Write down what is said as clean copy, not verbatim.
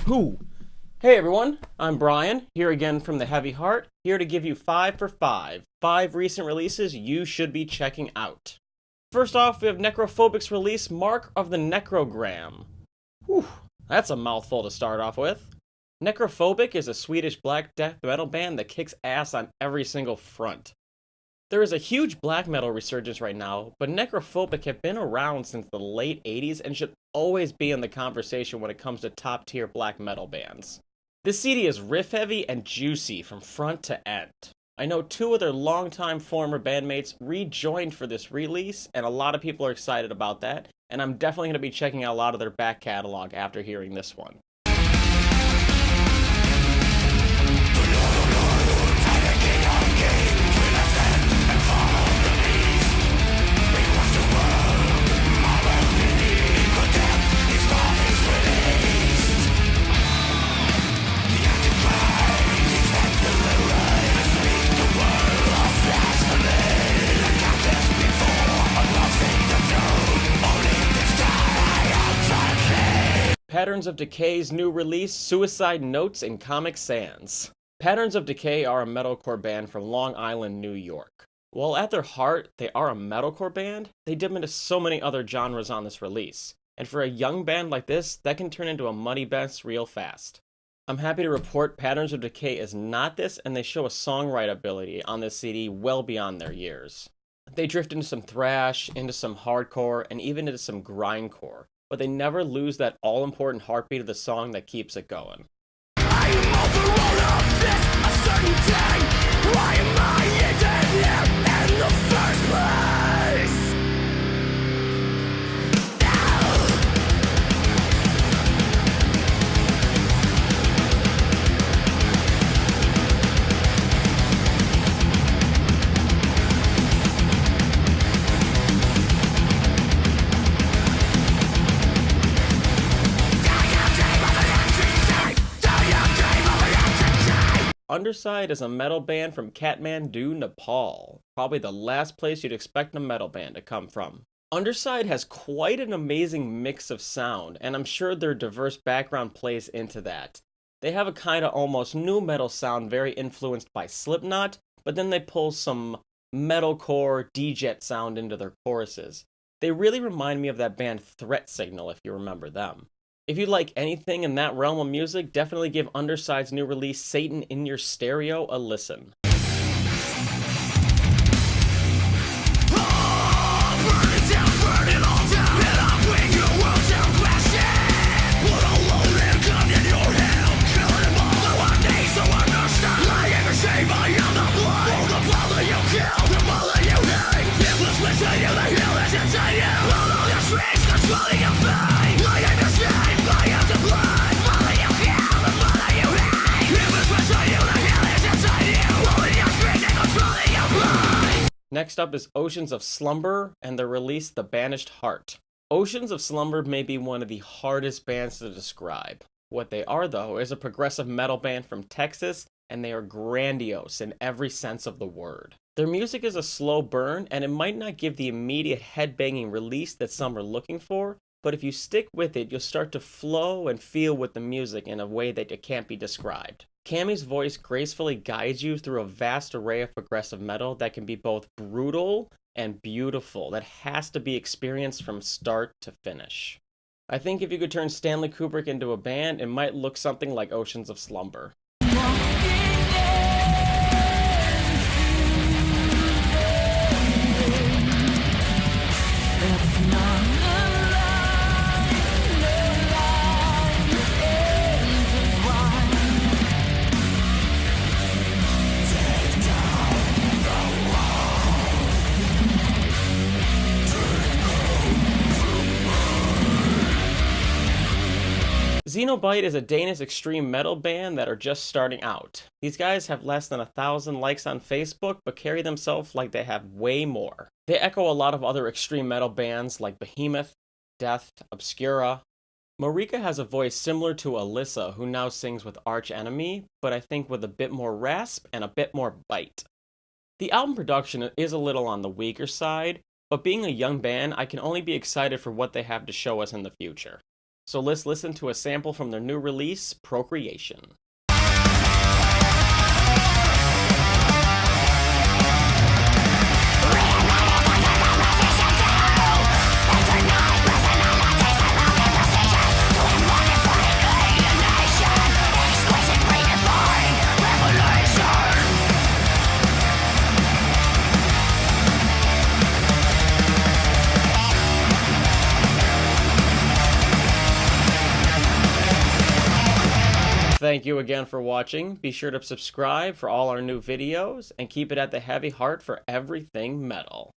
Who? Hey everyone, I'm Brian, here again from the Heavy Heart, here to give you 5 for 5. 5 recent releases you should be checking out. First off, we have Necrophobic's release, Mark of the Necrogram. Whew, that's a mouthful to start off with. Necrophobic is a Swedish black death metal band that kicks ass on every single front. There is a huge black metal resurgence right now, but Necrophobic have been around since the late 80s and should always be in the conversation when it comes to top tier black metal bands. This CD is riff heavy and juicy from front to end. I know 2 of their longtime former bandmates rejoined for this release, and a lot of people are excited about that, and I'm definitely going to be checking out a lot of their back catalog after hearing this one. Patterns of Decay's new release, Suicide Notes in Comic Sans. Patterns of Decay are a metalcore band from Long Island, New York. While at their heart, they are a metalcore band, they dip into so many other genres on this release. And for a young band like this, that can turn into a muddy mess real fast. I'm happy to report Patterns of Decay is not this, and they show a songwriter ability on this CD well beyond their years. They drift into some thrash, into some hardcore, and even into some grindcore, but they never lose that all-important heartbeat of the song that keeps it going. I am on the road of this, a certain day. Why am I even here in the first place? Underside is a metal band from Kathmandu, Nepal. Probably the last place you'd expect a metal band to come from. Underside has quite an amazing mix of sound, and I'm sure their diverse background plays into that. They have a kinda almost nu metal sound very influenced by Slipknot, but then they pull some metalcore D-Jet sound into their choruses. They really remind me of that band Threat Signal, if you remember them. If you like anything in that realm of music, definitely give Underside's new release, Satan in Your Stereo, a listen. Next up is Oceans of Slumber and their release, The Banished Heart. Oceans of Slumber may be one of the hardest bands to describe. What they are, though, is a progressive metal band from Texas, and they are grandiose in every sense of the word. Their music is a slow burn, and it might not give the immediate headbanging release that some are looking for, but if you stick with it, you'll start to flow and feel with the music in a way that it can't be described. Cammy's voice gracefully guides you through a vast array of progressive metal that can be both brutal and beautiful, that has to be experienced from start to finish. I think if you could turn Stanley Kubrick into a band, it might look something like Oceans of Slumber. Xenobite is a Danish extreme metal band that are just starting out. These guys have less than 1,000 likes on Facebook, but carry themselves like they have way more. They echo a lot of other extreme metal bands like Behemoth, Death, Obscura. Marika has a voice similar to Alyssa, who now sings with Arch Enemy, but I think with a bit more rasp and a bit more bite. The album production is a little on the weaker side, but being a young band, I can only be excited for what they have to show us in the future. So let's listen to a sample from their new release, Procreation. Thank you again for watching. Be sure to subscribe for all our new videos, and keep it at the heavy heart for everything metal.